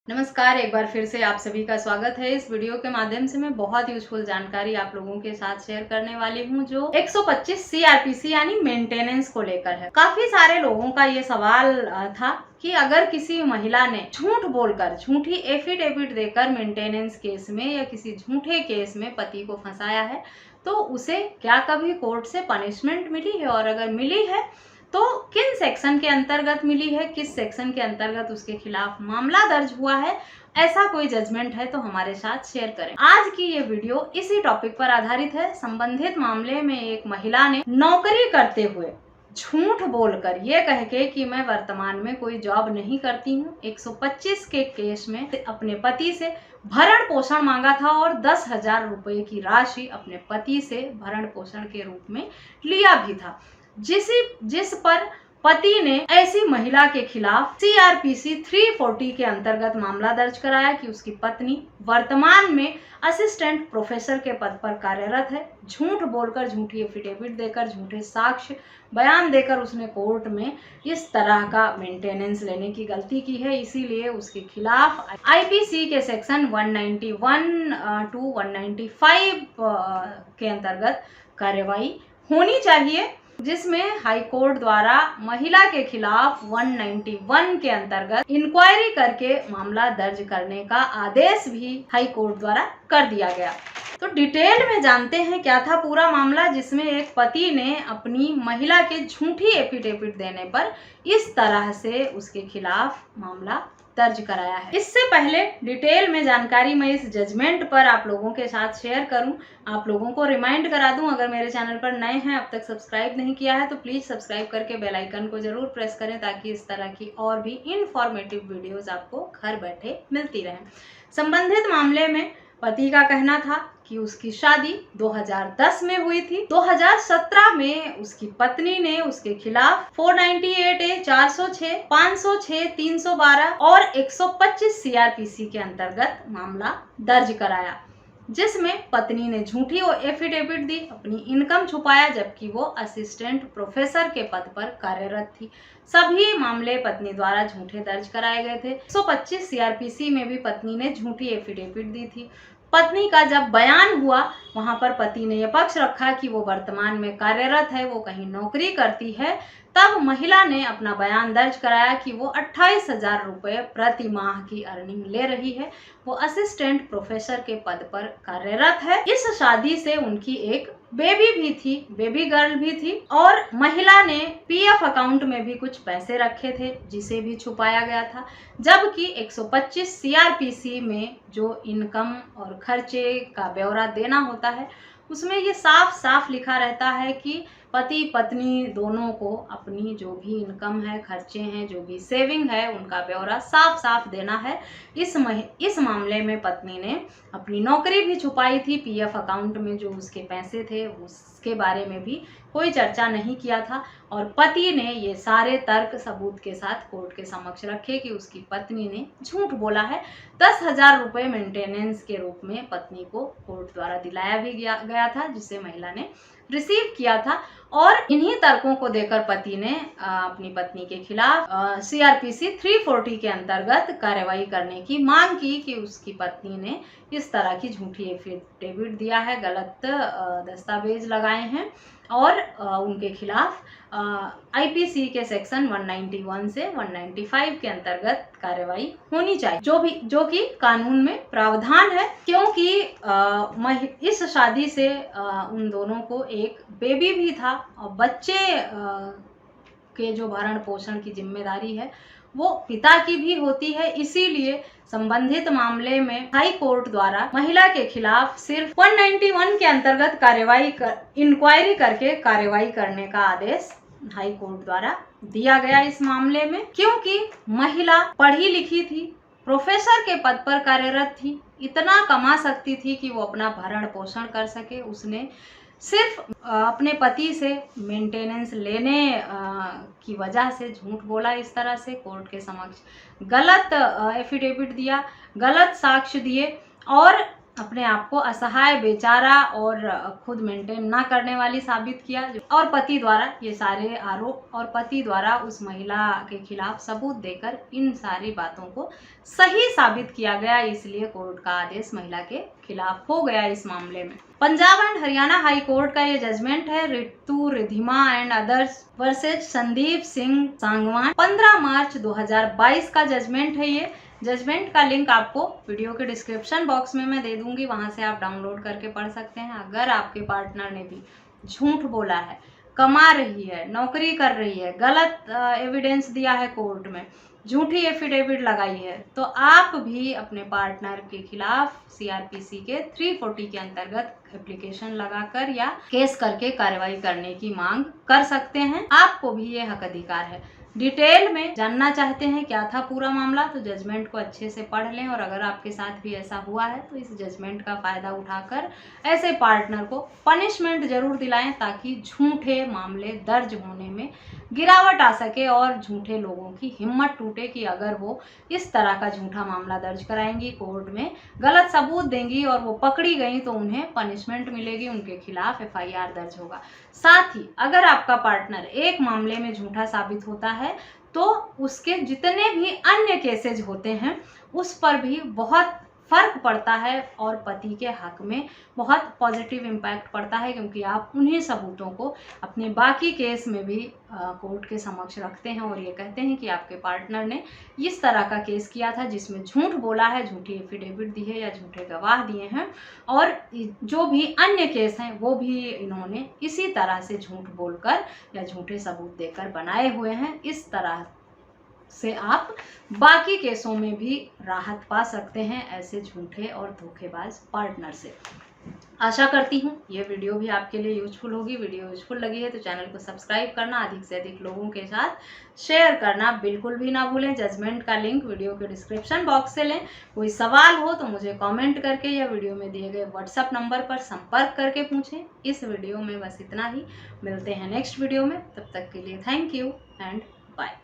नमस्कार, एक बार फिर से आप सभी का स्वागत है। इस वीडियो के माध्यम से मैं बहुत यूजफुल जानकारी आप लोगों के साथ शेयर करने वाली हूं जो 125 सीआरपीसी यानी मेंटेनेंस को लेकर है। काफी सारे लोगों का ये सवाल था कि अगर किसी महिला ने झूठ बोलकर, झूठी एफिडेविट देकर मेंटेनेंस केस में या किसी झूठे केस में पति को फंसाया है तो उसे क्या कभी कोर्ट से पनिशमेंट मिली है, और अगर मिली है तो किन सेक्शन के अंतर्गत मिली है, किस सेक्शन के अंतर्गत उसके खिलाफ मामला दर्ज हुआ है, ऐसा कोई जजमेंट है तो हमारे साथ शेयर करें। आज की ये वीडियो इसी टॉपिक पर आधारित है। संबंधित मामले में एक महिला ने नौकरी करते हुए झूठ बोलकर ये कह के कि मैं वर्तमान में कोई जॉब नहीं करती हूँ, 125 के केस में अपने पति से भरण पोषण मांगा था और 10,000 रुपए की राशि अपने पति से भरण पोषण के रूप में लिया भी था, जिस पर पति ने ऐसी महिला के खिलाफ सीआरपीसी 340 के अंतर्गत मामला दर्ज कराया कि उसकी पत्नी वर्तमान में असिस्टेंट प्रोफेसर के पद पर कार्यरत है। झूठ बोलकर, झूठी एफिडेविट देकर, झूठे साक्ष्य बयान देकर उसने कोर्ट में इस तरह का मेंटेनेंस लेने की गलती की है। इसीलिए उसके खिलाफ आईपीसी के सेक्शन 191 टू 195 के अंतर्गत कार्यवाही होनी चाहिए, जिसमें हाई कोर्ट द्वारा महिला के खिलाफ 191 के अंतर्गत इंक्वायरी करके मामला दर्ज करने का आदेश भी हाई कोर्ट द्वारा कर दिया गया। तो डिटेल में जानते हैं क्या था पूरा मामला, जिसमें एक पति ने अपनी महिला के झूठी एफिडेविट देने पर इस तरह से उसके खिलाफ मामला दर्ज कराया है। इससे पहले डिटेल में जानकारी मैं इस जजमेंट पर आप लोगों के साथ शेयर करूं, आप लोगों को रिमाइंड करा दूं, अगर मेरे चैनल पर नए हैं, अब तक सब्सक्राइब नहीं किया है तो प्लीज सब्सक्राइब करके बेल आइकन को जरूर प्रेस करें ताकि इस तरह की और भी इंफॉर्मेटिव वीडियोस आपको घर बैठे मिलती रहें। संबंधित मामले में पति का कहना था कि उसकी शादी 2010 में हुई थी। 2017 में उसकी पत्नी ने उसके खिलाफ 498A, 406, 506, 312 और 125 सीआरपीसी के अंतर्गत मामला दर्ज कराया, जिसमें पत्नी ने झूठी एफिडेविट दी, अपनी इनकम छुपाया, जबकि वो असिस्टेंट प्रोफेसर के पद पर कार्यरत थी। सभी मामले पत्नी द्वारा झूठे दर्ज कराए गए थे। 125 सीआरपीसी में भी पत्नी ने झूठी एफिडेविट दी थी। पत्नी का जब बयान हुआ वहां पर पति ने यह पक्ष रखा कि वो वर्तमान में कार्यरत है, वो कहीं नौकरी करती है। तब महिला ने अपना बयान दर्ज कराया कि वो 28,000 रुपए प्रति माह की अर्निंग ले रही है, वो असिस्टेंट प्रोफेसर के पद पर कार्यरत है। इस शादी से उनकी एक बेबी भी थी, बेबी गर्ल भी थी, और महिला ने पीएफ अकाउंट में भी कुछ पैसे रखे थे जिसे भी छुपाया गया था। जबकि 125 सीआरपीसी में जो इनकम और खर्चे का ब्यौरा देना होता है उसमें ये साफ साफ लिखा रहता है कि पति पत्नी दोनों को अपनी जो भी इनकम है, खर्चे हैं, जो भी सेविंग है, उनका ब्यौरा साफ साफ देना है। इस मामले में पत्नी ने अपनी नौकरी भी छुपाई थी, पीएफ अकाउंट में जो उसके पैसे थे उसके बारे में भी कोई चर्चा नहीं किया था, और पति ने ये सारे तर्क सबूत के साथ कोर्ट के समक्ष रखे कि उसकी पत्नी ने झूठ बोला है। 10,000 रुपए मेंटेनेंस के रूप में पत्नी को कोर्ट द्वारा दिलाया भी गया था, जिसे महिला ने रिसीव किया था, और इन्हीं तर्कों को देकर पति ने अपनी पत्नी के खिलाफ सीआरपीसी 340 के अंतर्गत कार्रवाई करने की मांग की कि उसकी पत्नी ने इस तरह की झूठी एफिडेविट दिया है, गलत दस्तावेज लगाए हैं, और उनके खिलाफ आईपीसी के सेक्शन 191 से 195 के अंतर्गत कार्रवाई होनी चाहिए, जो कि कानून में प्रावधान है। क्योंकि इस शादी से उन दोनों को एक बेबी भी था और बच्चे के जो भरण पोषण की जिम्मेदारी है वो पिता की भी होती है। इसीलिए संबंधित मामले में हाई कोर्ट द्वारा महिला के खिलाफ सिर्फ 191 के अंतर्गत इंक्वायरी करके कार्रवाई करने का आदेश हाई कोर्ट द्वारा दिया गया इस मामले में। क्योंकि महिला पढ़ी लिखी थी, प्रोफेसर के पद पर कार्यरत थी, इतना कमा सकती थी कि वो अपना भरण पोषण कर सके, उसने सिर्फ अपने पति से मेंटेनेंस लेने की वजह से झूठ बोला, इस तरह से कोर्ट के समक्ष गलत एफिडेविट दिया, गलत साक्ष्य दिए, और अपने आप को असहाय, बेचारा और खुद मेंटेन ना करने वाली साबित किया, और पति द्वारा ये सारे आरोप और पति द्वारा उस महिला के खिलाफ सबूत देकर इन सारी बातों को सही साबित किया गया। इसलिए कोर्ट का आदेश महिला के खिलाफ हो गया इस मामले में। Punjab and Haryana high court का ये जजमेंट है, Ritu Ridhima and others versus Sandeep Singh Sangwan, 15 मार्च 2022 का जजमेंट है। ये जजमेंट का लिंक आपको वीडियो के डिस्क्रिप्शन बॉक्स में मैं दे दूंगी, वहां से आप डाउनलोड करके पढ़ सकते हैं। अगर आपके पार्टनर ने भी झूठ बोला है, कमा रही है, नौकरी कर रही है, गलत एविडेंस दिया है कोर्ट में, झूठी एफिडेविट लगाई है, तो आप भी अपने पार्टनर के खिलाफ सीआरपीसी के 340 के अंतर्गत एप्लीकेशन लगाकर या केस करके कार्रवाई करने की मांग कर सकते हैं। आपको भी ये हक अधिकार है। डिटेल में जानना चाहते हैं क्या था पूरा मामला, तो जजमेंट को अच्छे से पढ़ लें, और अगर आपके साथ भी ऐसा हुआ है तो इस जजमेंट का फायदा उठाकर ऐसे पार्टनर को पनिशमेंट जरूर दिलाएं, ताकि झूठे मामले दर्ज होने में गिरावट आ सके और झूठे लोगों की हिम्मत टूटे कि अगर वो इस तरह का झूठा मामला दर्ज कराएंगी, कोर्ट में गलत सबूत देंगी और वो पकड़ी गई तो उन्हें पनिशमेंट मिलेगी, उनके खिलाफ FIR दर्ज होगा। साथ ही अगर आपका पार्टनर एक मामले में झूठा साबित होता है तो उसके जितने भी अन्य केसेज होते हैं उस पर भी बहुत फर्क पड़ता है और पति के हक में बहुत पॉजिटिव इम्पैक्ट पड़ता है, क्योंकि आप उन्हीं सबूतों को अपने बाकी केस में भी कोर्ट के समक्ष रखते हैं और ये कहते हैं कि आपके पार्टनर ने इस तरह का केस किया था जिसमें झूठ बोला है, झूठी एफिडेविट दी है या झूठे गवाह दिए हैं, और जो भी अन्य केस हैं वो भी इन्होंने इसी तरह से झूठ बोलकर या झूठे सबूत देकर बनाए हुए हैं। इस तरह से आप बाकी केसों में भी राहत पा सकते हैं ऐसे झूठे और धोखेबाज पार्टनर से। आशा करती हूँ ये वीडियो भी आपके लिए यूजफुल होगी। वीडियो यूजफुल लगी है तो चैनल को सब्सक्राइब करना, अधिक से अधिक लोगों के साथ शेयर करना बिल्कुल भी ना भूलें। जजमेंट का लिंक वीडियो के डिस्क्रिप्शन बॉक्स से लें। कोई सवाल हो तो मुझे कमेंट करके या वीडियो में दिए गए व्हाट्सएप नंबर पर संपर्क करके पूछें। इस वीडियो में बस इतना ही, मिलते हैं नेक्स्ट वीडियो में, तब तक के लिए थैंक यू एंड बाय।